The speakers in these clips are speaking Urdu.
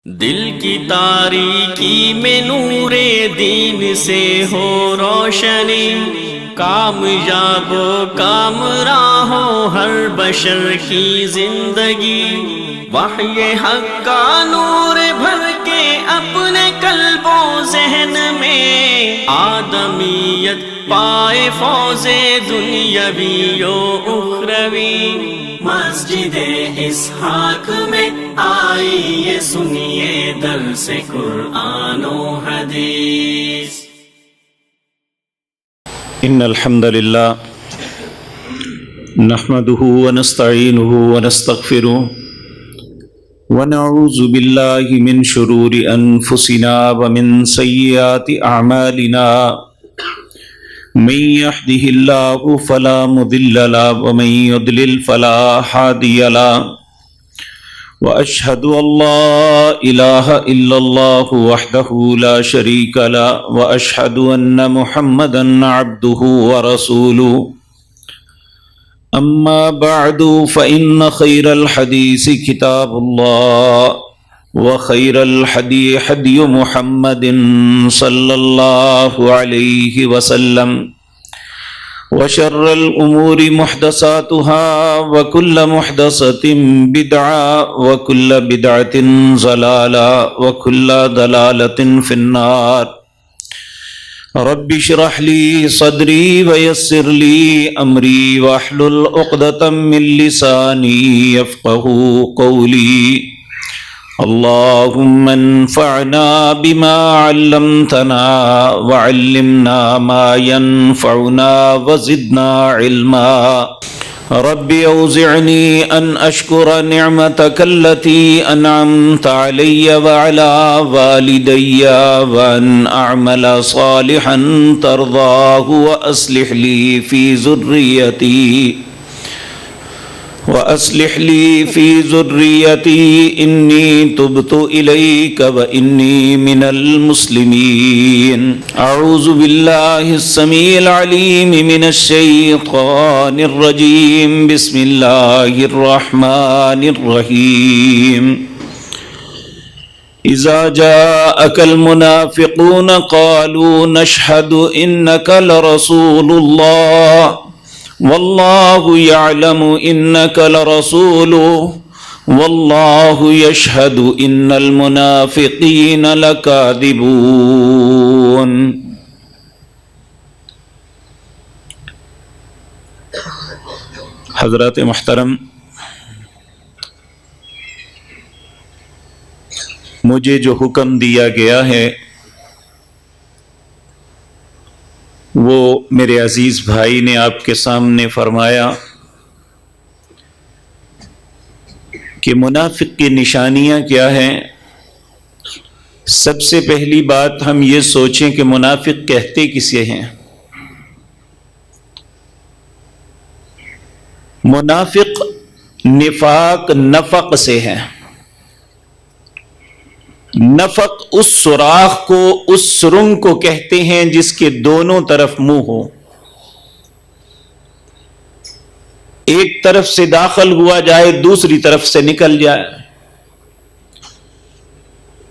دل کی تاریکی میں نور دین سے ہو روشنی، کامیاب و کامراں ہو ہر بشر کی زندگی، وحی حق کا نور بھر کے اپنے قلب و ذہن میں، آدمیت پائے فوز دنیاوی و اخروی۔ مسجد اسحاق میں آئیے سنیے درس قرآن و حدیث۔ ان الحمد للہ نحمده ونستعینه ونستغفره ونعوذ باللہ من شرور انفسنا ومن سیئات اعمالنا، من يهده الله فلا مضل له ومن يضلل فلا هادي له، واشهد ان لا اله الا الله وحده لا شريك له، واشهد ان محمدا عبده ورسوله۔ اما بعد فان خير الحديث كتاب الله، وخير الهدي هدي محمد صلى الله عليه وسلم، وشر الأمور محدثاتها، وكل محدثة بدعة، وكل بدعة ضلالة، وكل ضلالة في النار۔ رب اشرح لي صدري ويسر لي أمري واحلل عقدة من لساني يفقهوا قولي۔ اللهم انفعنا بما علمتنا وعلمنا ما ينفعنا وزدنا علما۔ رب اوزعني ان اشكر نعمتك التي انعمت علي وعلى والدي، وان اعمل صالحا ترضاه، واصلح لي في ذريتي إني تبت إليك وإني من المسلمين۔ أعوذ بالله السميع العليم من الشيطان الرجيم، بسم الله الرحمن الرحيم۔ إذا جاءك المنافقون قالوا نشهد إنك لرسول الله، والله يعلم إنك لرسوله، والله يشهد إن المنافقين لكاذبون۔ حضرات محترم، مجھے جو حکم دیا گیا ہے وہ میرے عزیز بھائی نے آپ کے سامنے فرمایا کہ منافق کی نشانیاں کیا ہیں۔ سب سے پہلی بات ہم یہ سوچیں کہ منافق کہتے کسے ہیں۔ منافق نفاق نفق سے ہے۔ نفق اس سوراخ کو، اس سرنگ کو کہتے ہیں جس کے دونوں طرف منہ ہو، ایک طرف سے داخل ہوا جائے دوسری طرف سے نکل جائے۔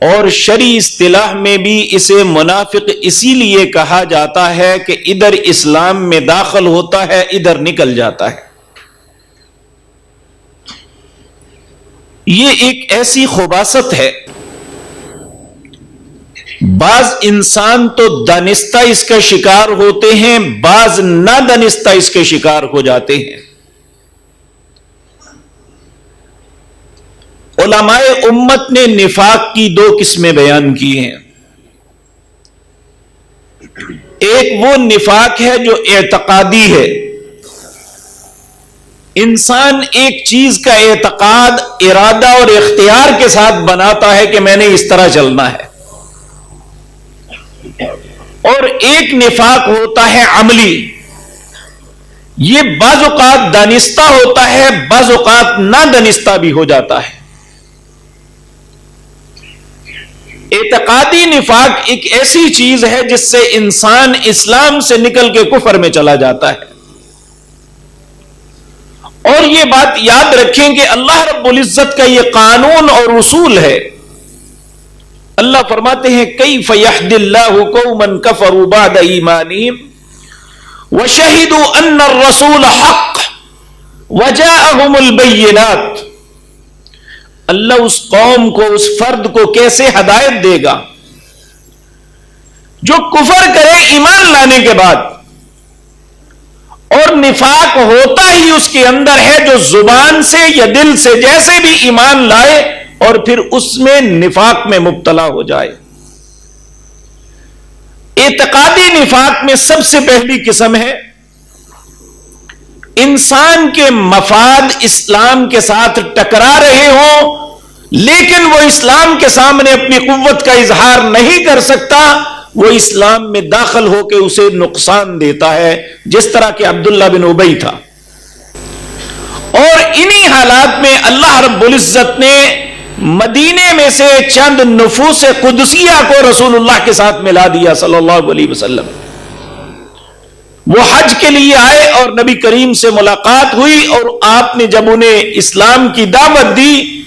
اور شرعی اصطلاح میں بھی اسے منافق اسی لیے کہا جاتا ہے کہ ادھر اسلام میں داخل ہوتا ہے ادھر نکل جاتا ہے۔ یہ ایک ایسی خباثت ہے، بعض انسان تو دانستہ اس کا شکار ہوتے ہیں، بعض نادانستہ اس کے شکار ہو جاتے ہیں۔ علماء امت نے نفاق کی دو قسمیں بیان کی ہیں۔ ایک وہ نفاق ہے جو اعتقادی ہے، انسان ایک چیز کا اعتقاد، ارادہ اور اختیار کے ساتھ بناتا ہے کہ میں نے اس طرح چلنا ہے۔ اور ایک نفاق ہوتا ہے عملی، یہ بعض اوقات دانستہ ہوتا ہے، بعض اوقات نادانستہ بھی ہو جاتا ہے۔ اعتقادی نفاق ایک ایسی چیز ہے جس سے انسان اسلام سے نکل کے کفر میں چلا جاتا ہے۔ اور یہ بات یاد رکھیں کہ اللہ رب العزت کا یہ قانون اور اصول ہے اللہ فرماتے ہیں کیف یہد اللہ قوما کفروا بعد ایمانہم وشہدوا ان الرسول حق وجاءہم البینات. اللہ اس قوم کو، اس فرد کو کیسے ہدایت دے گا جو کفر کرے ایمان لانے کے بعد، اور نفاق ہوتا ہی اس کے اندر ہے، جو زبان سے یا دل سے جیسے بھی ایمان لائے اور پھر اس میں نفاق میں مبتلا ہو جائے. اعتقادی نفاق میں سب سے پہلی قسم ہے انسان کے مفاد اسلام کے ساتھ ٹکرا رہے ہوں لیکن وہ اسلام کے سامنے اپنی قوت کا اظہار نہیں کر سکتا، وہ اسلام میں داخل ہو کے اسے نقصان دیتا ہے، جس طرح کہ عبداللہ بن ابی تھا. اور انہی حالات میں اللہ رب العزت نے مدینے میں سے چند نفوس قدسیہ کو رسول اللہ کے ساتھ ملا دیا صلی اللہ علیہ وسلم. وہ حج کے لیے آئے اور نبی کریم سے ملاقات ہوئی، اور آپ نے جب انہیں اسلام کی دعوت دی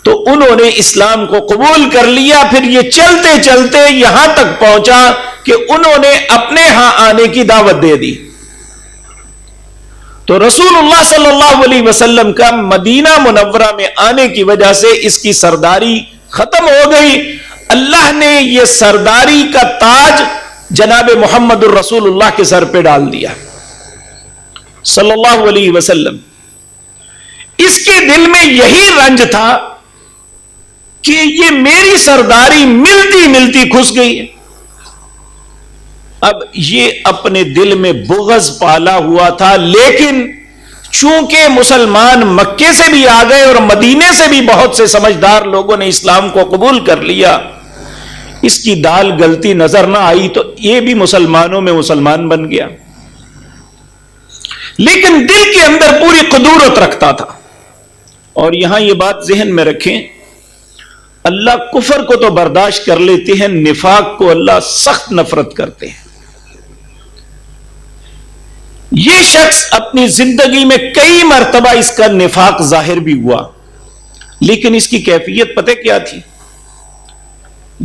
تو انہوں نے اسلام کو قبول کر لیا. پھر یہ چلتے چلتے یہاں تک پہنچا کہ انہوں نے اپنے ہاں آنے کی دعوت دے دی. تو رسول اللہ صلی اللہ علیہ وسلم کا مدینہ منورہ میں آنے کی وجہ سے اس کی سرداری ختم ہو گئی. اللہ نے یہ سرداری کا تاج جناب محمد الرسول اللہ کے سر پہ ڈال دیا صلی اللہ علیہ وسلم. اس کے دل میں یہی رنج تھا کہ یہ میری سرداری ملتی ملتی کھس گئی ہے. اب یہ اپنے دل میں بغض پالا ہوا تھا، لیکن چونکہ مسلمان مکے سے بھی آ گئے اور مدینے سے بھی بہت سے سمجھدار لوگوں نے اسلام کو قبول کر لیا، اس کی دال گلتی نظر نہ آئی تو یہ بھی مسلمانوں میں مسلمان بن گیا. لیکن دل کے اندر پوری قدورت رکھتا تھا. اور یہاں یہ بات ذہن میں رکھیں، اللہ کفر کو تو برداشت کر لیتے ہیں، نفاق کو اللہ سخت نفرت کرتے ہیں. یہ شخص اپنی زندگی میں کئی مرتبہ اس کا نفاق ظاہر بھی ہوا، لیکن اس کی کیفیت پتہ کیا تھی؟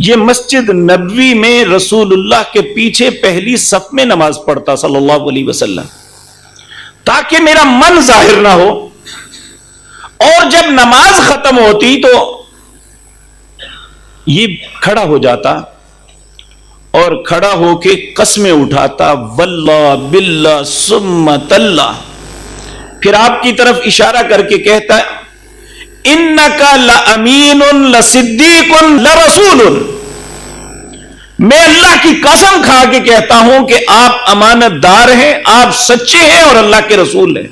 یہ مسجد نبوی میں رسول اللہ کے پیچھے پہلی صف میں نماز پڑھتا صلی اللہ علیہ وسلم، تاکہ میرا من ظاہر نہ ہو. اور جب نماز ختم ہوتی تو یہ کھڑا ہو جاتا اور کھڑا ہو کے قسمیں اٹھاتا، واللہ باللہ ثم تاللہ. پھر آپ کی طرف اشارہ کر کے کہتا ہے انک لامین لصدیق لرسول. میں اللہ کی قسم کھا کے کہتا ہوں کہ آپ امانت دار ہیں، آپ سچے ہیں اور اللہ کے رسول ہیں.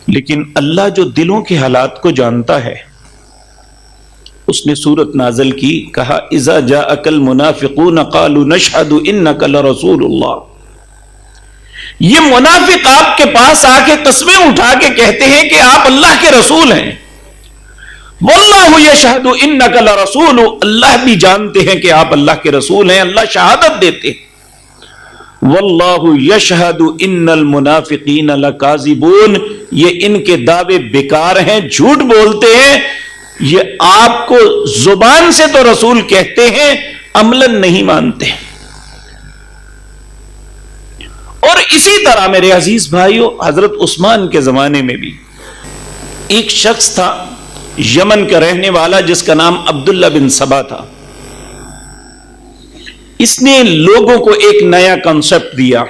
لیکن اللہ جو دلوں کے حالات کو جانتا ہے، اس نے سورت نازل کی، کہا اذا جاءک المنافقون قالوا نشهد انک لرسول اللہ. یہ منافق آپ کے پاس آ کے قسمیں اٹھا کے کہتے ہیں کہ آپ اللہ کے رسول ہیں. واللہ یشہد انک لرسول، اللہ بھی جانتے ہیں کہ آپ اللہ کے رسول ہیں، اللہ شہادت دیتے ہیں. واللہ یشہد ان المنافقین لکاذبون، یہ ان کے دعوے بیکار ہیں، جھوٹ بولتے ہیں. یہ آپ کو زبان سے تو رسول کہتے ہیں، عملاً نہیں مانتے. اور اسی طرح میرے عزیز بھائیوں، حضرت عثمان کے زمانے میں بھی ایک شخص تھا یمن کا رہنے والا جس کا نام عبداللہ بن سبا تھا. اس نے لوگوں کو ایک نیا کنسپٹ دیا.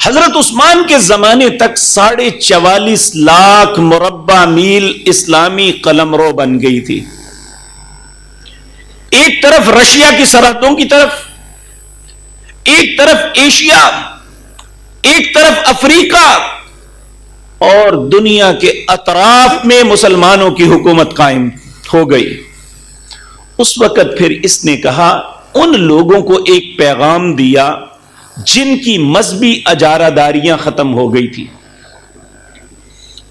حضرت عثمان کے زمانے تک 44.5 لاکھ مربع میل اسلامی قلمرو بن گئی تھی. ایک طرف رشیا کی سرحدوں کی طرف، ایک طرف ایشیا، ایک طرف افریقہ، اور دنیا کے اطراف میں مسلمانوں کی حکومت قائم ہو گئی. اس وقت پھر اس نے کہا، ان لوگوں کو ایک پیغام دیا جن کی مذہبی اجارہ داریاں ختم ہو گئی تھی.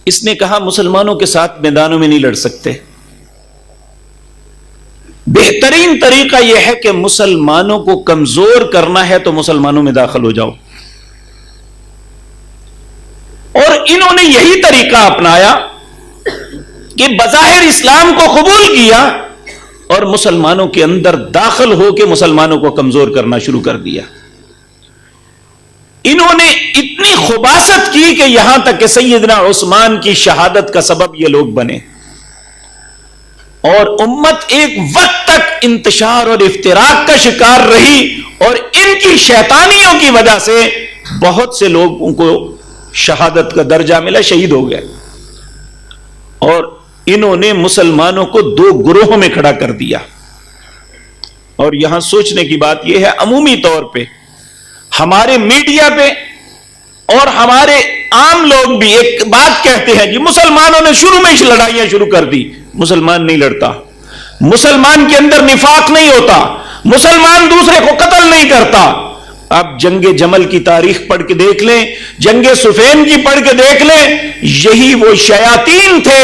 اس نے کہا مسلمانوں کے ساتھ میدانوں میں نہیں لڑ سکتے، بہترین طریقہ یہ ہے کہ مسلمانوں کو کمزور کرنا ہے تو مسلمانوں میں داخل ہو جاؤ. اور انہوں نے یہی طریقہ اپنایا. کہ بظاہر اسلام کو قبول کیا اور مسلمانوں کے اندر داخل ہو کے مسلمانوں کو کمزور کرنا شروع کر دیا. انہوں نے اتنی خباثت کی کہ یہاں تک کہ سیدنا عثمان کی شہادت کا سبب یہ لوگ بنے، اور امت ایک وقت تک انتشار اور افتراق کا شکار رہی، اور ان کی شیطانیوں کی وجہ سے بہت سے لوگوں کو شہادت کا درجہ ملا، شہید ہو گئے. اور انہوں نے مسلمانوں کو دو گروہوں میں کھڑا کر دیا. اور یہاں سوچنے کی بات یہ ہے، عمومی طور پہ ہمارے میڈیا پہ اور ہمارے عام لوگ بھی ایک بات کہتے ہیں، جی مسلمانوں نے شروع میں ہی لڑائیاں شروع کر دی. مسلمان نہیں لڑتا، مسلمان کے اندر نفاق نہیں ہوتا، مسلمان دوسرے کو قتل نہیں کرتا. آپ جنگ جمل کی تاریخ پڑھ کے دیکھ لیں، جنگ صفین کی پڑھ کے دیکھ لیں، یہی وہ شیاطین تھے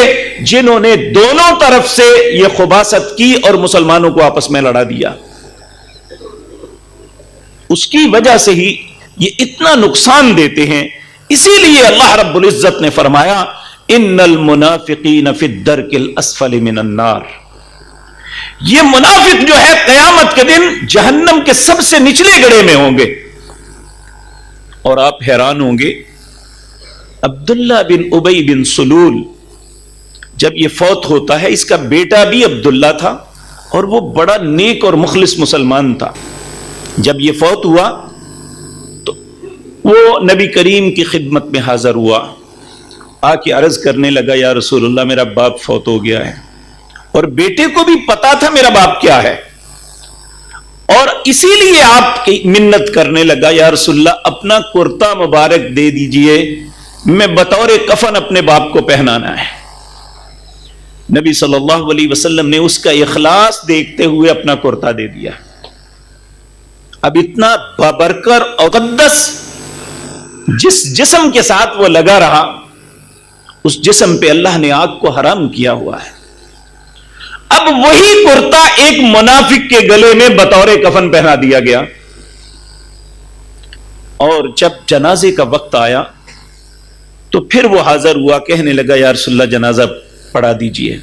جنہوں نے دونوں طرف سے یہ خباثت کی اور مسلمانوں کو آپس میں لڑا دیا. اس کی وجہ سے ہی یہ اتنا نقصان دیتے ہیں. اسی لیے اللہ رب العزت نے فرمایا ان المنافقین فی الدرک الاسفل من النار. یہ منافق جو ہے قیامت کے دن جہنم کے سب سے نچلے گڑھے میں ہوں گے. اور آپ حیران ہوں گے، عبداللہ بن ابی بن سلول جب یہ فوت ہوتا ہے، اس کا بیٹا بھی عبداللہ تھا اور وہ بڑا نیک اور مخلص مسلمان تھا. جب یہ فوت ہوا تو وہ نبی کریم کی خدمت میں حاضر ہوا، آ کے عرض کرنے لگا، یا رسول اللہ میرا باپ فوت ہو گیا ہے، اور بیٹے کو بھی پتا تھا میرا باپ کیا ہے، اور اسی لیے آپ کی منت کرنے لگا، یا رسول اللہ اپنا کرتا مبارک دے دیجئے، میں بطور کفن اپنے باپ کو پہنانا ہے. نبی صلی اللہ علیہ وسلم نے اس کا اخلاص دیکھتے ہوئے اپنا کرتا دے دیا. اب اتنا بابرکر اور مقدس جس جسم کے ساتھ وہ لگا رہا، اس جسم پہ اللہ نے آگ کو حرام کیا ہوا ہے. اب وہی کرتا ایک منافق کے گلے میں بطور کفن پہنا دیا گیا. اور جب جنازے کا وقت آیا تو پھر وہ حاضر ہوا، کہنے لگا، یا رسول اللہ جنازہ پڑھا دیجئے.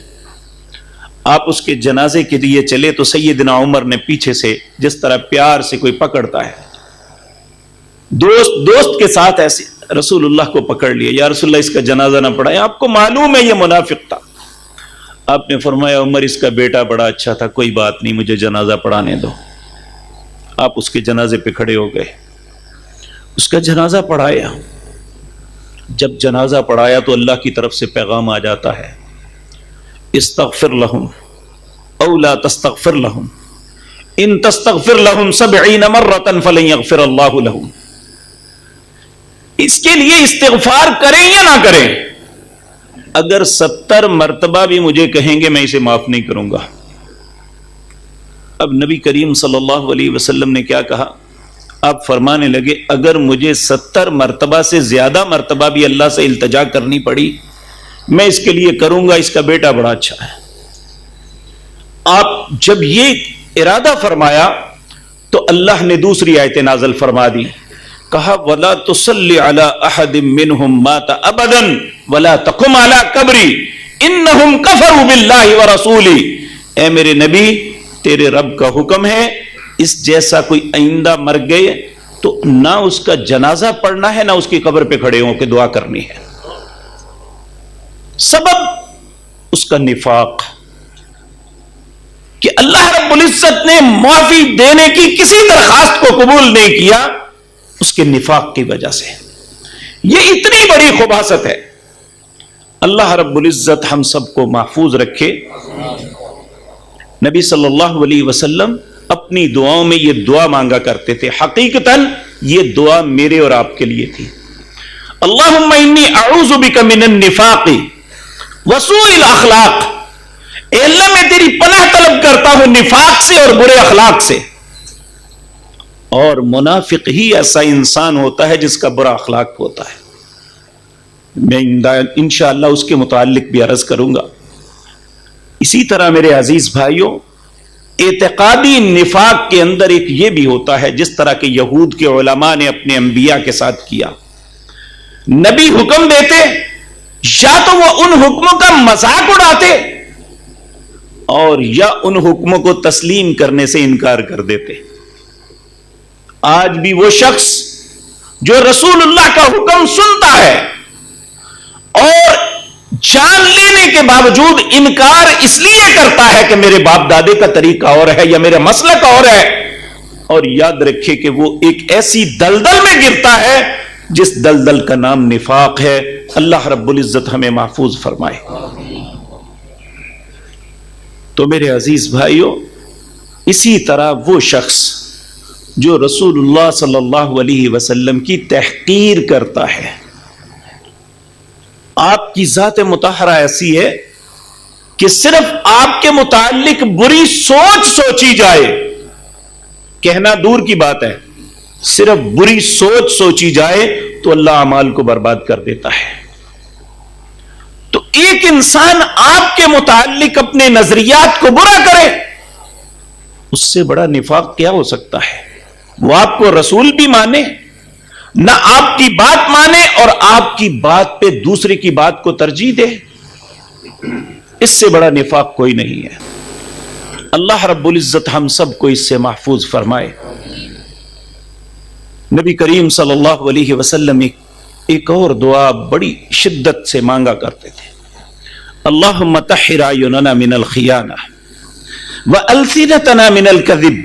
آپ اس کے جنازے کے لیے چلے تو سیدنا عمر نے پیچھے سے جس طرح پیار سے کوئی پکڑتا ہے، دوست کے ساتھ ایسے رسول اللہ کو پکڑ لیا، یا رسول اللہ اس کا جنازہ نہ پڑھائیں، آپ کو معلوم ہے یہ منافق تھا. آپ نے فرمایا، عمر اس کا بیٹا بڑا اچھا تھا، کوئی بات نہیں، مجھے جنازہ پڑھانے دو. آپ اس کے جنازے پہ کھڑے ہو گئے، اس کا جنازہ پڑھایا. جب جنازہ پڑھایا تو اللہ کی طرف سے پیغام آ جاتا ہے، استغفر لهم او لا تستغفر لهم ان تستغفر لهم 70 مرة فلن يغفر الله لهم. اس کے لیے استغفار کریں یا نہ کریں، اگر 70 مرتبہ بھی مجھے کہیں گے میں اسے معاف نہیں کروں گا. اب نبی کریم صلی اللہ علیہ وسلم نے کیا کہا؟ آپ فرمانے لگے، اگر مجھے 70 مرتبہ سے زیادہ مرتبہ بھی اللہ سے التجا کرنی پڑی میں اس کے لیے کروں گا، اس کا بیٹا بڑا اچھا ہے. آپ جب یہ ارادہ فرمایا تو اللہ نے دوسری آیت نازل فرما دی، کہا وَلَا تُصَلِّ عَلَىٰ أَحَدٍ مِّنْهُمْ مَاتَ أَبَدًا وَلَا تَقُمْ عَلَىٰ قَبْرِي إِنَّهُمْ كَفَرُوا بِاللَّهِ وَرَسُولِهِ. اے میرے نبی، تیرے رب کا حکم ہے، اس جیسا کوئی آئندہ مر گئے تو نہ اس کا جنازہ پڑھنا ہے نہ اس کی قبر پہ کھڑے ہوں کہ دعا کرنی ہے. سبب اس کا نفاق، کہ اللہ رب العزت نے معافی دینے کی کسی درخواست کو قبول نہیں کیا اس کے نفاق کی وجہ سے. یہ اتنی بڑی خباثت ہے. اللہ رب العزت ہم سب کو محفوظ رکھے. نبی صلی اللہ علیہ وسلم اپنی دعاؤں میں یہ دعا مانگا کرتے تھے. حقیقتاً یہ دعا میرے اور آپ کے لیے تھی. اللہم انی اعوذ بک من النفاق وسوء الاخلاق. اے اللہ میں تیری پناہ طلب کرتا ہوں نفاق سے اور برے اخلاق سے. اور منافق ہی ایسا انسان ہوتا ہے جس کا برا اخلاق ہوتا ہے. میں انشاءاللہ اس کے متعلق بھی عرض کروں گا. اسی طرح میرے عزیز بھائیوں، اعتقادی نفاق کے اندر ایک یہ بھی ہوتا ہے، جس طرح کہ یہود کے علماء نے اپنے انبیاء کے ساتھ کیا. نبی حکم دیتے، یا تو وہ ان حکموں کا مذاق اڑاتے اور یا ان حکموں کو تسلیم کرنے سے انکار کر دیتے. آج بھی وہ شخص جو رسول اللہ کا حکم سنتا ہے اور جان لینے کے باوجود انکار اس لیے کرتا ہے کہ میرے باپ دادے کا طریقہ اور ہے یا میرا مسلک اور ہے، اور یاد رکھے کہ وہ ایک ایسی دلدل میں گرتا ہے جس دلدل کا نام نفاق ہے. اللہ رب العزت ہمیں محفوظ فرمائے. تو میرے عزیز بھائیوں، اسی طرح وہ شخص جو رسول اللہ صلی اللہ علیہ وسلم کی تحقیر کرتا ہے، آپ کی ذات مطہرہ ایسی ہے کہ صرف آپ کے متعلق بری سوچ سوچی جائے، کہنا دور کی بات ہے، صرف بری سوچ سوچی جائے تو اللہ اعمال کو برباد کر دیتا ہے. تو ایک انسان آپ کے متعلق اپنے نظریات کو برا کرے، اس سے بڑا نفاق کیا ہو سکتا ہے؟ وہ آپ کو رسول بھی مانے، نہ آپ کی بات مانے اور آپ کی بات پہ دوسرے کی بات کو ترجیح دے، اس سے بڑا نفاق کوئی نہیں ہے. اللہ رب العزت ہم سب کو اس سے محفوظ فرمائے. نبی کریم صلی اللہ علیہ وسلم ایک اور دعا بڑی شدت سے مانگا کرتے تھے. اللہم طہر اعیننا من الخیانہ والسنتنا من الکذب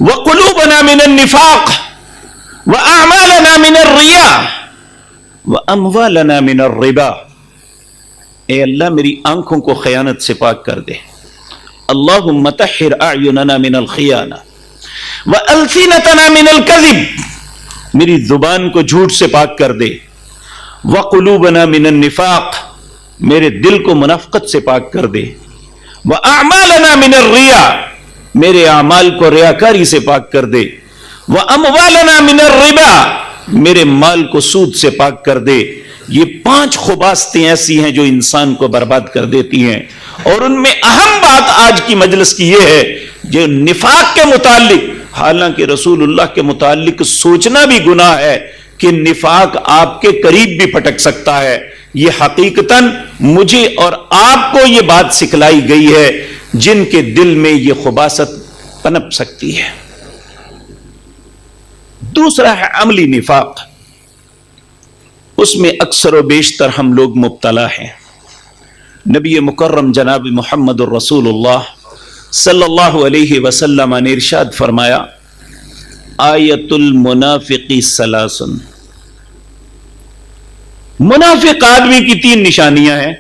وقلوبنا من النفاق واعمالنا من الریا واموالنا من الربا. اے اللہ میری آنکھوں کو خیانت سے پاک کر دے. اللہم طہر اعیننا من الخیانہ والسنتنا من الکذب، میری زبان کو جھوٹ سے پاک کر دے. وقلوبنا من النفاق، میرے دل کو منافقت سے پاک کر دے. واعمالنا من الریا، میرے اعمال کو ریاکاری سے پاک کر دے. واموالنا من الربا، میرے مال کو سود سے پاک کر دے. یہ 5 خباثتیں ایسی ہیں جو انسان کو برباد کر دیتی ہیں، اور ان میں اہم بات آج کی مجلس کی یہ ہے جو نفاق کے متعلق، حالانکہ رسول اللہ کے متعلق سوچنا بھی گناہ ہے کہ نفاق آپ کے قریب بھی پھٹک سکتا ہے. یہ حقیقتاً مجھے اور آپ کو یہ بات سکھلائی گئی ہے جن کے دل میں یہ خباثت پنپ سکتی ہے. دوسرا ہے عملی نفاق. اس میں اکثر و بیشتر ہم لوگ مبتلا ہیں. نبی مکرم جناب محمد الرسول اللہ صلی اللہ علیہ وسلم نے ارشاد فرمایا، آیت المنافق ثلاث، منافق آدمی کی 3 نشانیاں ہیں.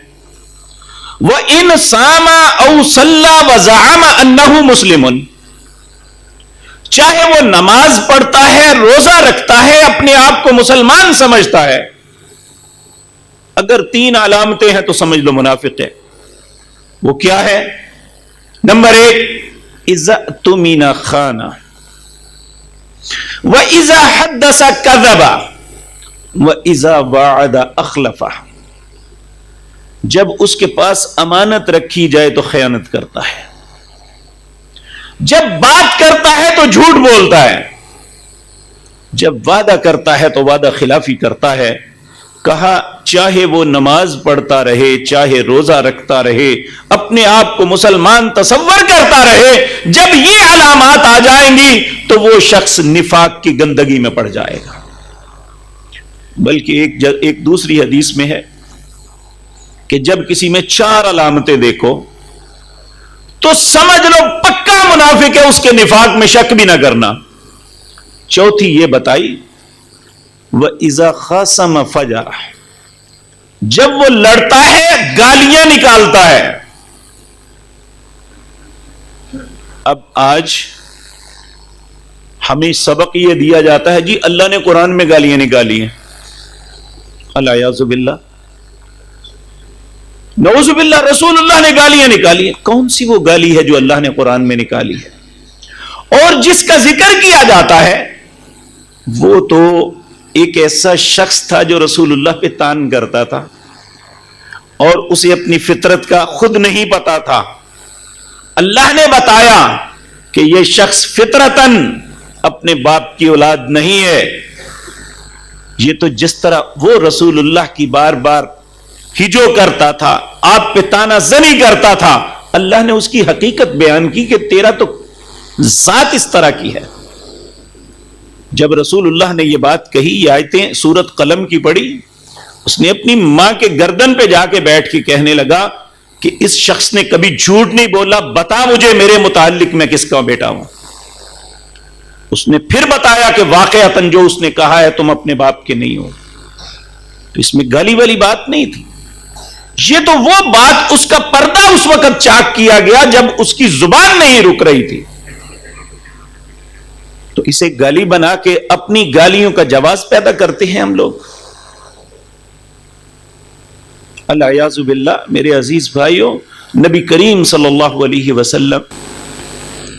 وَإِنْ صَامَ أَوْ صَلَّى وَزَعَمَ أَنَّهُ مُسْلِمٌ، چاہے وہ نماز پڑھتا ہے، روزہ رکھتا ہے، اپنے آپ کو مسلمان سمجھتا ہے، اگر 3 علامتیں ہیں تو سمجھ لو منافق ہے. وہ کیا ہے؟ نمبر 1، اذا اؤتمن خان، واذا حدث كذب، واذا وعد اخلف. جب اس کے پاس امانت رکھی جائے تو خیانت کرتا ہے، جب بات کرتا ہے تو جھوٹ بولتا ہے، جب وعدہ کرتا ہے تو وعدہ خلافی کرتا ہے. کہا چاہے وہ نماز پڑھتا رہے، چاہے روزہ رکھتا رہے، اپنے آپ کو مسلمان تصور کرتا رہے، جب یہ علامات آ جائیں گی تو وہ شخص نفاق کی گندگی میں پڑ جائے گا. بلکہ ایک دوسری حدیث میں ہے کہ جب کسی میں 4 علامتیں دیکھو تو سمجھ لو پکا منافق ہے، اس کے نفاق میں شک بھی نہ کرنا. چوتھی یہ بتائی، وَإِذَا خَاصَمَ فَجَرَ، جب وہ لڑتا ہے گالیاں نکالتا ہے. اب آج ہمیں سبق یہ دیا جاتا ہے جی اللہ نے قرآن میں گالیاں نکالی ہیں، الیاذ باللہ، نعوذ باللہ، رسول اللہ نے گالیاں نکالی ہیں. کون سی وہ گالی ہے جو اللہ نے قرآن میں نکالی ہے؟ اور جس کا ذکر کیا جاتا ہے وہ تو ایک ایسا شخص تھا جو رسول اللہ پہ تان کرتا تھا اور اسے اپنی فطرت کا خود نہیں پتا تھا. اللہ نے بتایا کہ یہ شخص فطرتاً اپنے باپ کی اولاد نہیں ہے. یہ تو جس طرح وہ رسول اللہ کی بار بار ہجو کرتا تھا، آپ پہ تانا زنی کرتا تھا، اللہ نے اس کی حقیقت بیان کی کہ تیرا تو ذات اس طرح کی ہے۔ جب رسول اللہ نے یہ بات کہی، یہ آیتیں سورت قلم کی پڑھی، اس نے اپنی ماں کے گردن پہ جا کے بیٹھ کے کہنے لگا کہ اس شخص نے کبھی جھوٹ نہیں بولا، بتا مجھے میرے متعلق میں کس کا بیٹا ہوں۔ اس نے پھر بتایا کہ واقعتاً جو اس نے کہا ہے تم اپنے باپ کے نہیں ہو۔ تو اس میں گالی والی بات نہیں تھی، یہ تو وہ بات، اس کا پردہ اس وقت چاک کیا گیا جب اس کی زبان نہیں رک رہی تھی، تو اسے گالی بنا کے اپنی گالیوں کا جواز پیدا کرتے ہیں ہم لوگ۔ الیاذ باللہ۔ میرے عزیز بھائیوں، نبی کریم صلی اللہ علیہ وسلم،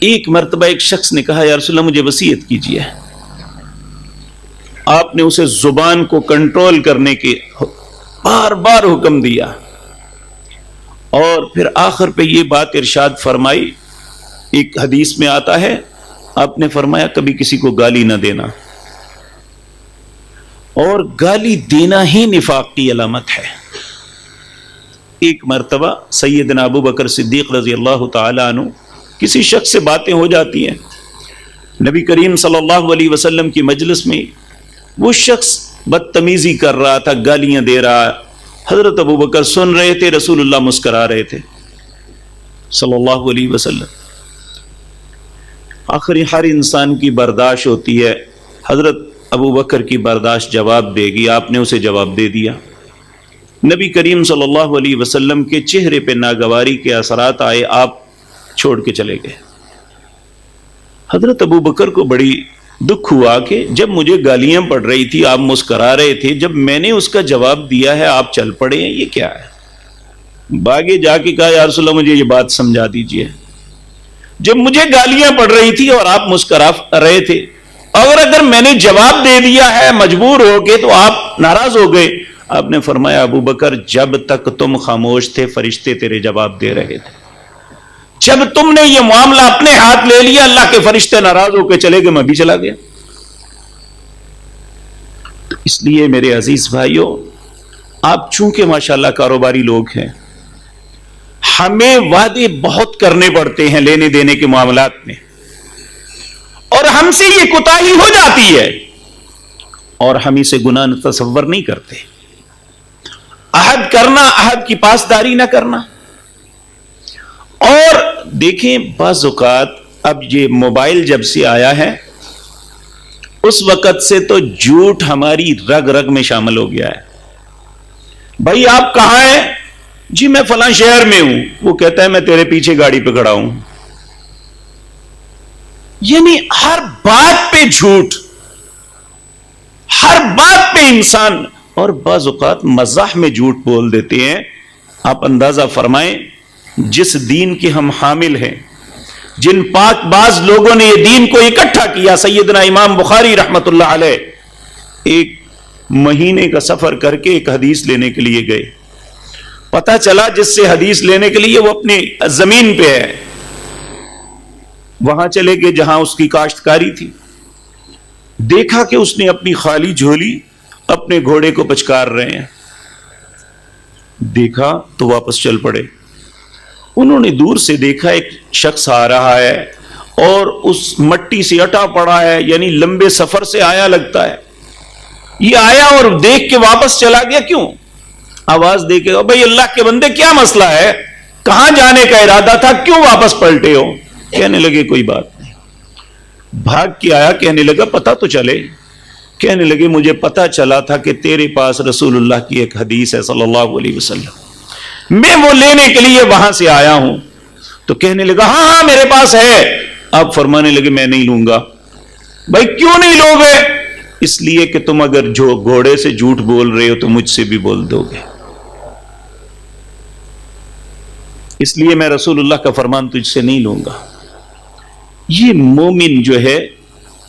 ایک مرتبہ ایک شخص نے کہا یا رسول اللہ مجھے وصیت کیجیے۔ آپ نے اسے زبان کو کنٹرول کرنے کے بار بار حکم دیا، اور پھر آخر پہ یہ بات ارشاد فرمائی، ایک حدیث میں آتا ہے آپ نے فرمایا کبھی کسی کو گالی نہ دینا، اور گالی دینا ہی نفاق کی علامت ہے۔ ایک مرتبہ سیدنا ابو بکر صدیق رضی اللہ تعالی عنہ، کسی شخص سے باتیں ہو جاتی ہیں، نبی کریم صلی اللہ علیہ وسلم کی مجلس میں وہ شخص بدتمیزی کر رہا تھا، گالیاں دے رہا، حضرت ابو بکر سن رہے تھے، رسول اللہ مسکرا رہے تھے صلی اللہ علیہ وسلم۔ آخری ہر انسان کی برداشت ہوتی ہے، حضرت ابو بکر کی برداشت جواب دے گی، آپ نے اسے جواب دے دیا۔ نبی کریم صلی اللہ علیہ وسلم کے چہرے پہ ناگواری کے اثرات آئے، آپ چھوڑ کے چلے گئے۔ حضرت ابو بکر کو بڑی دکھ ہوا کہ جب مجھے گالیاں پڑ رہی تھی آپ مسکرا رہے تھے، جب میں نے اس کا جواب دیا ہے آپ چل پڑے ہیں، یہ کیا ہے؟ باگے جا کے کہا یا رسول اللہ مجھے یہ بات سمجھا دیجئے، جب مجھے گالیاں پڑ رہی تھی اور آپ مسکرا رہے تھے، اور اگر میں نے جواب دے دیا ہے مجبور ہو کے تو آپ ناراض ہو گئے۔ آپ نے فرمایا ابو بکر جب تک تم خاموش تھے فرشتے تیرے جواب دے رہے تھے، جب تم نے یہ معاملہ اپنے ہاتھ لے لیا اللہ کے فرشتے ناراض ہو کے چلے گئے، میں بھی چلا گیا۔ تو اس لیے میرے عزیز بھائیوں، آپ چونکہ ماشاءاللہ کاروباری لوگ ہیں، ہمیں وعدے بہت کرنے پڑتے ہیں لینے دینے کے معاملات میں، اور ہم سے یہ کوتاہی ہو جاتی ہے اور ہم اسے گناہ تصور نہیں کرتے۔ عہد کرنا، عہد کی پاسداری نہ کرنا۔ اور دیکھیں بعض اوقات اب یہ موبائل جب سے آیا ہے اس وقت سے تو جھوٹ ہماری رگ رگ میں شامل ہو گیا ہے۔ بھائی آپ کہاں ہیں؟ جی میں فلاں شہر میں ہوں، وہ کہتا ہے میں تیرے پیچھے گاڑی پہ کھڑا ہوں۔ یعنی ہر بات پہ جھوٹ، ہر بات پہ انسان، اور بعض اوقات مزاح میں جھوٹ بول دیتے ہیں۔ آپ اندازہ فرمائیں جس دین کے ہم حامل ہیں، جن پاک باز لوگوں نے یہ دین کو اکٹھا کیا، سیدنا امام بخاری رحمت اللہ علیہ ایک مہینے کا سفر کر کے ایک حدیث لینے کے لیے گئے، پتہ چلا جس سے حدیث لینے کے لیے وہ اپنی زمین پہ ہے، وہاں چلے گئے جہاں اس کی کاشتکاری تھی، دیکھا کہ اس نے اپنی خالی جھولی اپنے گھوڑے کو پچکار رہے ہیں، دیکھا تو واپس چل پڑے۔ انہوں نے دور سے دیکھا ایک شخص آ رہا ہے اور اس مٹی سے اٹا پڑا ہے، یعنی لمبے سفر سے آیا لگتا ہے، یہ آیا اور دیکھ کے واپس چلا گیا۔ کیوں؟ آواز دے کے بھائی اللہ کے بندے کیا مسئلہ ہے، کہاں جانے کا ارادہ تھا، کیوں واپس پلٹے ہو؟ کہنے لگے کوئی بات نہیں۔ بھاگ کے آیا، کہنے لگا پتہ تو چلے۔ کہنے لگے مجھے پتہ چلا تھا کہ تیرے پاس رسول اللہ کی ایک حدیث ہے صلی اللہ علیہ وسلم، میں وہ لینے کے لیے وہاں سے آیا ہوں۔ تو کہنے لگا ہاں ہاں میرے پاس ہے۔ آپ فرمانے لگے میں نہیں لوں گا۔ بھائی کیوں نہیں لو گے؟ اس لیے کہ تم اگر جو گھوڑے سے جھوٹ بول رہے ہو تو مجھ سے بھی بول دو گے، اس لیے میں رسول اللہ کا فرمان تجھ سے نہیں لوں گا۔ یہ مومن جو ہے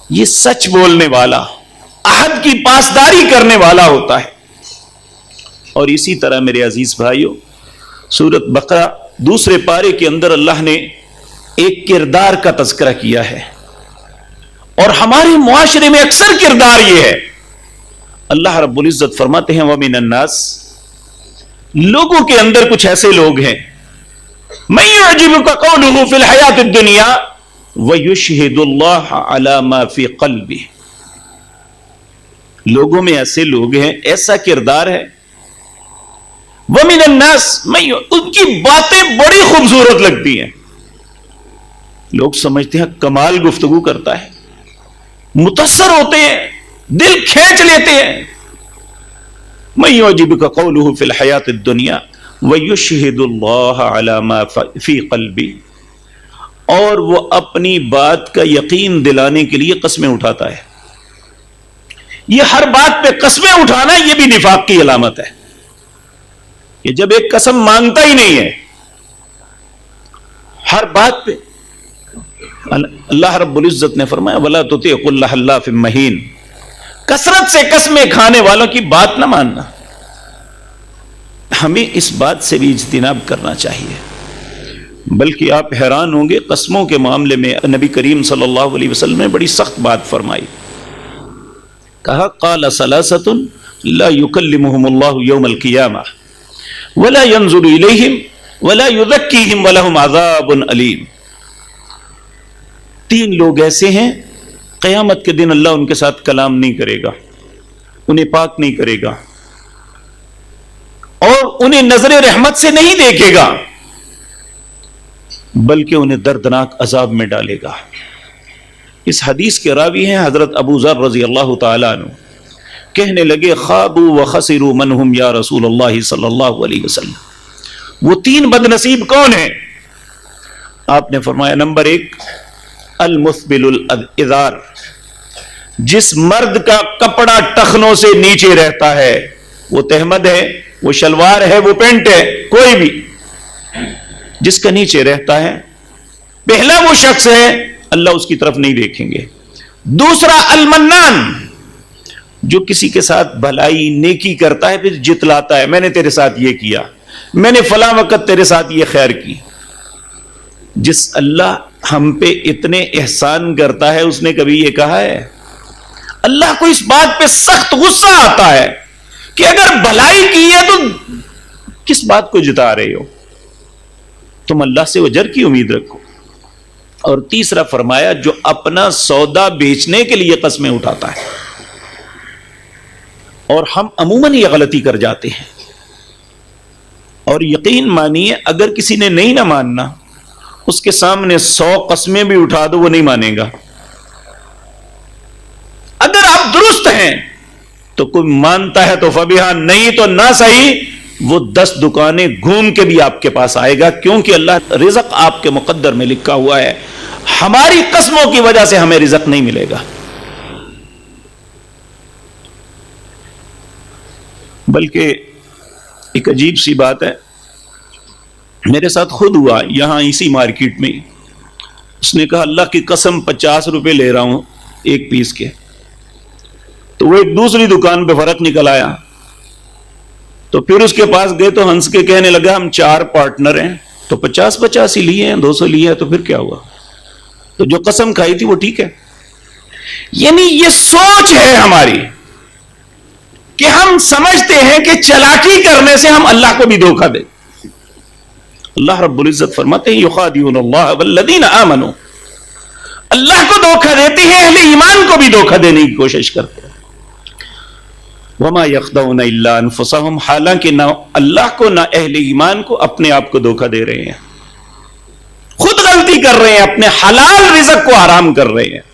یہ سچ بولنے والا، عہد کی پاسداری کرنے والا ہوتا ہے۔ اور اسی طرح میرے عزیز بھائیوں، سورۃ بقرہ دوسرے پارے کے اندر اللہ نے ایک کردار کا تذکرہ کیا ہے، اور ہمارے معاشرے میں اکثر کردار یہ ہے۔ اللہ رب العزت فرماتے ہیں وَمِنَ النَّاسِ لوگوں کے اندر کچھ ایسے لوگ ہیں من يعجبك قوله في الحیات الدنیا ويشهد الله على ما في قلبه. لوگوں میں ایسے لوگ ہیں، ایسا کردار ہے، ومن الناس ان کی باتیں بڑی خوبصورت لگتی ہیں، لوگ سمجھتے ہیں کمال گفتگو کرتا ہے، متاثر ہوتے ہیں، دل کھینچ لیتے ہیں. من يعجبك قوله في الحیات الدنیا وَيُشْهِدُ اللَّهَ عَلَى مَا فِي قَلْبِهِ، اور وہ اپنی بات کا یقین دلانے کے لیے قسمیں اٹھاتا ہے. یہ ہر بات پہ قسمیں اٹھانا یہ بھی نفاق کی علامت ہے، کہ جب ایک قسم مانتا ہی نہیں ہے ہر بات پہ. اللہ رب العزت نے فرمایا وَلَا تُطِعْ كُلَّ حَلَّافٍ مَّهِينٍ، کثرت سے قسمیں کھانے والوں کی بات نہ ماننا. ہمیں اس بات سے بھی اجتناب کرنا چاہیے. بلکہ آپ حیران ہوں گے، قسموں کے معاملے میں نبی کریم صلی اللہ علیہ وسلم نے بڑی سخت بات فرمائی. کہا قال ثلاثة لا يكلمهم الله يوم القيامة ولا ينظر إليهم ولا يزكيهم ولهم عذاب أليم. تین لوگ ایسے ہیں قیامت کے دن اللہ ان کے ساتھ کلام نہیں کرے گا، انہیں پاک نہیں کرے گا، اور انہیں نظر رحمت سے نہیں دیکھے گا، بلکہ انہیں دردناک عذاب میں ڈالے گا. اس حدیث کے راوی ہیں حضرت ابو ذر رضی اللہ تعالیٰ عنہ. کہنے لگے خابوا وخسروا من هم یا رسول اللہ صلی اللہ علیہ وسلم. وہ تین بد نصیب کون ہیں؟ آپ نے فرمایا نمبر 1 المسبل الازار، جس مرد کا کپڑا ٹخنوں سے نیچے رہتا ہے، وہ تہمد ہے، وہ شلوار ہے، وہ پینٹ ہے، کوئی بھی جس کا نیچے رہتا ہے، پہلا وہ شخص ہے اللہ اس کی طرف نہیں دیکھیں گے. دوسرا المنان، جو کسی کے ساتھ بھلائی نیکی کرتا ہے پھر جتلاتا ہے، میں نے تیرے ساتھ یہ کیا، میں نے فلاں وقت تیرے ساتھ یہ خیر کی. جس اللہ ہم پہ اتنے احسان کرتا ہے اس نے کبھی یہ کہا ہے؟ اللہ کو اس بات پہ سخت غصہ آتا ہے کہ اگر بھلائی کی ہے تو کس بات کو جتا رہے ہو، تم اللہ سے اجر کی امید رکھو. اور تیسرا فرمایا جو اپنا سودا بیچنے کے لیے قسمیں اٹھاتا ہے. اور ہم عموماً یہ غلطی کر جاتے ہیں. اور یقین مانیے اگر کسی نے نہیں نہ ماننا، اس کے سامنے 100 قسمیں بھی اٹھا دو وہ نہیں مانے گا. اگر آپ درست ہیں تو کوئی مانتا ہے تو فبیہا، نہیں تو نہ صحیح، وہ 10 دکانیں گھوم کے بھی آپ کے پاس آئے گا، کیونکہ اللہ رزق آپ کے مقدر میں لکھا ہوا ہے. ہماری قسموں کی وجہ سے ہمیں رزق نہیں ملے گا. بلکہ ایک عجیب سی بات ہے، میرے ساتھ خود ہوا یہاں اسی مارکیٹ میں. اس نے کہا اللہ کی قسم 50 روپے لے رہا ہوں ایک پیس کے. تو وہ ایک دوسری دکان پہ فرق نکل آیا. تو پھر اس کے پاس گئے تو ہنس کے کہنے لگا ہم 4 پارٹنر ہیں تو 50 ہی لیے ہیں، 200 لیے ہیں، تو پھر کیا ہوا؟ تو جو قسم کھائی تھی وہ ٹھیک ہے. یعنی یہ سوچ ہے ہماری کہ ہم سمجھتے ہیں کہ چلاکی کرنے سے ہم اللہ کو بھی دھوکہ دیں. اللہ رب العزت فرماتے ہیں یخادعون اللہ والذین آمنوا، اللہ کو دھوکہ دیتے ہیں، اہل ایمان کو بھی دھوکہ دینے کی کوشش کرتے ہیں. وما یخدعون الا انفسهم، حالانکہ نہ اللہ کو نہ اہل ایمان کو اپنے آپ کو دھوکہ دے رہے ہیں، خود غلطی کر رہے ہیں، اپنے حلال رزق کو حرام کر رہے ہیں.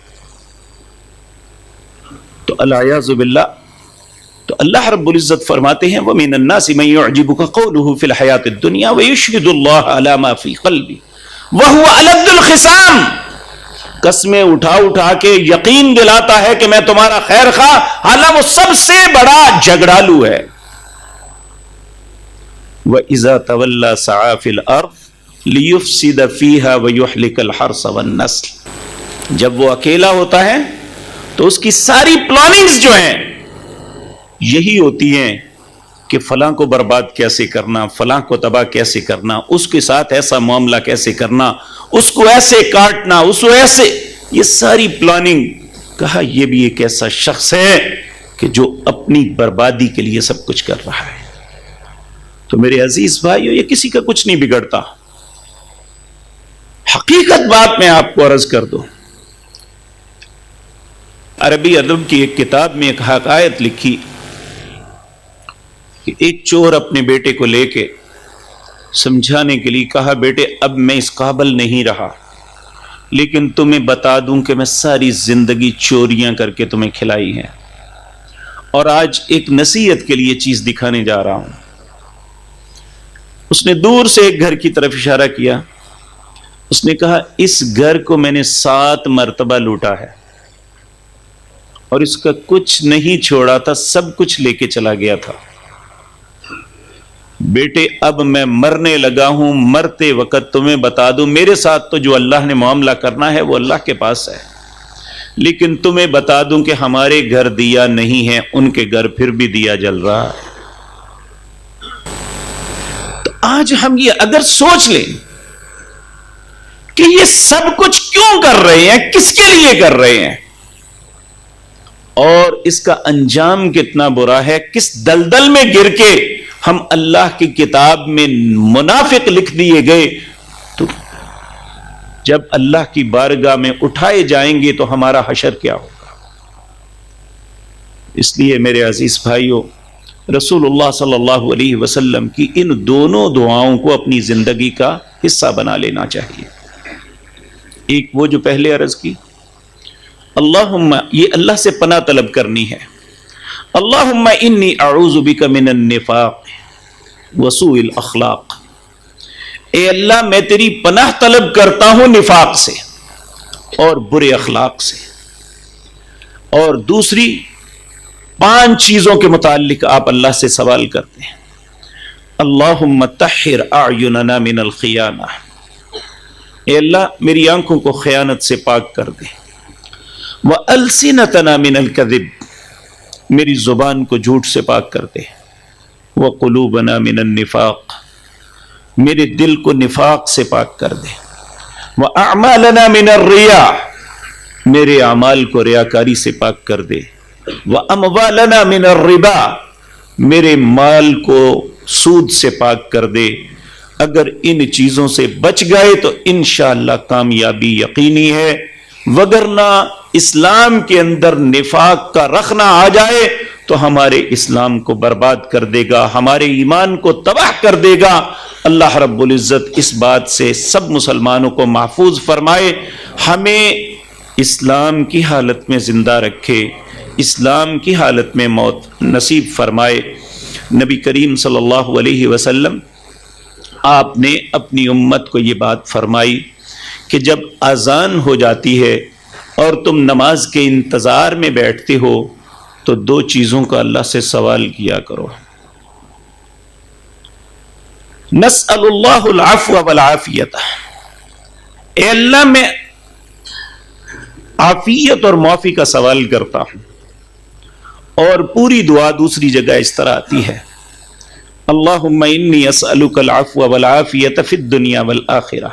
تو العیاذ باللہ، تو اللہ رب العزت فرماتے ہیں وَمِنَ النَّاسِ مَن يُعْجِبُكَ قَوْلُهُ فِي الْحَيَاةِ الدُّنْيَا وَيُشْهِدُ اللَّهَ عَلَى مَا فِي قَلْبِهِ وَهُوَ أَلَدُّ الْخِصَامِ. قسمیں اٹھا کے یقین دلاتا ہے کہ میں تمہارا خیر خواہ، حالانکہ وہ سب سے بڑا جھگڑالو ہے. وَإِذَا تَوَلَّى سَعَى فِي الْأَرْضِ لِيُفْسِدَ فِيهَا وَيُحْلِكَ الْحَرْثَ وَالنَّسْلَ. جب وہ اکیلا ہوتا ہے تو اس کی ساری پلاننگز جو ہیں یہی ہوتی ہیں کہ فلاں کو برباد کیسے کرنا، فلاں کو تباہ کیسے کرنا، اس کے ساتھ ایسا معاملہ کیسے کرنا، اس کو ایسے کاٹنا، اس کو ایسے، یہ ساری پلاننگ. کہا یہ بھی ایک ایسا شخص ہے کہ جو اپنی بربادی کے لیے سب کچھ کر رہا ہے. تو میرے عزیز بھائیو، یہ کسی کا کچھ نہیں بگڑتا. حقیقت بات میں آپ کو عرض کر دوں، عربی ادب کی ایک کتاب میں ایک حکایت لکھی کہ ایک چور اپنے بیٹے کو لے کے سمجھانے کے لیے کہا، بیٹے اب میں اس قابل نہیں رہا، لیکن تمہیں بتا دوں کہ میں ساری زندگی چوریاں کر کے تمہیں کھلائی ہیں، اور آج ایک نصیحت کے لیے چیز دکھانے جا رہا ہوں. اس نے دور سے ایک گھر کی طرف اشارہ کیا. اس نے کہا، اس گھر کو میں نے 7 مرتبہ لوٹا ہے اور اس کا کچھ نہیں چھوڑا تھا، سب کچھ لے کے چلا گیا تھا. بیٹے اب میں مرنے لگا ہوں، مرتے وقت تمہیں بتا دوں، میرے ساتھ تو جو اللہ نے معاملہ کرنا ہے وہ اللہ کے پاس ہے، لیکن تمہیں بتا دوں کہ ہمارے گھر دیا نہیں ہے، ان کے گھر پھر بھی دیا جل رہا ہے. تو آج ہم یہ اگر سوچ لیں کہ یہ سب کچھ کیوں کر رہے ہیں، کس کے لیے کر رہے ہیں، اور اس کا انجام کتنا برا ہے، کس دلدل میں گر کے ہم اللہ کی کتاب میں منافق لکھ دیے گئے، تو جب اللہ کی بارگاہ میں اٹھائے جائیں گے تو ہمارا حشر کیا ہوگا. اس لیے میرے عزیز بھائیوں، رسول اللہ صلی اللہ علیہ وسلم کی ان دونوں دعاؤں کو اپنی زندگی کا حصہ بنا لینا چاہیے. ایک وہ جو پہلے عرض کی، اللہم، یہ اللہ سے پناہ طلب کرنی ہے، اللہم انی اعوذ بک من النفاق وسوء الاخلاق. اے اللہ میں تیری پناہ طلب کرتا ہوں نفاق سے اور برے اخلاق سے. اور دوسری 5 چیزوں کے متعلق آپ اللہ سے سوال کرتے ہیں، اللہم طہر اعیننا من الخیانہ. اے اللہ میری آنکھوں کو خیانت سے پاک کر دے. وَأَلْسِنَتَنَا مِنَ الْكَذِبِ، میری زبان کو جھوٹ سے پاک کر دے. وَقُلُوبَنَا مِنَ النِّفَاقِ، میرے دل کو نفاق سے پاک کر دے. وَأَعْمَالَنَا مِنَ الرِّيَاءِ، میرے اعمال کو ریاکاری سے پاک کر دے. وَأَمْوَالَنَا مِنَ الرِّبَا، میرے مال کو سود سے پاک کر دے. اگر ان چیزوں سے بچ گئے تو انشاءاللہ کامیابی یقینی ہے، وگرنہ اسلام کے اندر نفاق کا رخنہ آ جائے تو ہمارے اسلام کو برباد کر دے گا، ہمارے ایمان کو تباہ کر دے گا. اللہ رب العزت اس بات سے سب مسلمانوں کو محفوظ فرمائے، ہمیں اسلام کی حالت میں زندہ رکھے، اسلام کی حالت میں موت نصیب فرمائے. نبی کریم صلی اللہ علیہ وسلم آپ نے اپنی امت کو یہ بات فرمائی کہ جب اذان ہو جاتی ہے اور تم نماز کے انتظار میں بیٹھتے ہو تو 2 چیزوں کا اللہ سے سوال کیا کرو. نسأل اللہ العفو والعافیت، اے اللہ میں عافیت اور معافی کا سوال کرتا ہوں. اور پوری دعا دوسری جگہ اس طرح آتی ہے، اللہم انی اسألک العفو والعافیت فی الدنیا والآخرہ،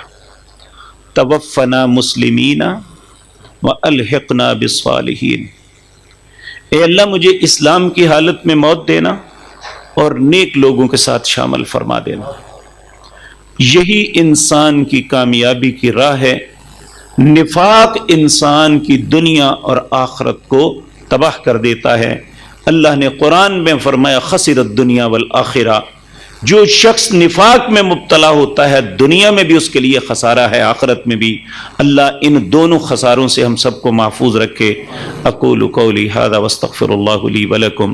توفنا مسلمین والحقنا بالصالحین. اے اللہ مجھے اسلام کی حالت میں موت دینا اور نیک لوگوں کے ساتھ شامل فرما دینا. یہی انسان کی کامیابی کی راہ ہے. نفاق انسان کی دنیا اور آخرت کو تباہ کر دیتا ہے. اللہ نے قرآن میں فرمایا خسر الدنیا والآخرہ، جو شخص نفاق میں مبتلا ہوتا ہے دنیا میں بھی اس کے لیے خسارہ ہے، آخرت میں بھی. اللہ ان دونوں خساروں سے ہم سب کو محفوظ رکھے. اقول قولی ھذا واستغفر اللہ لی ولکم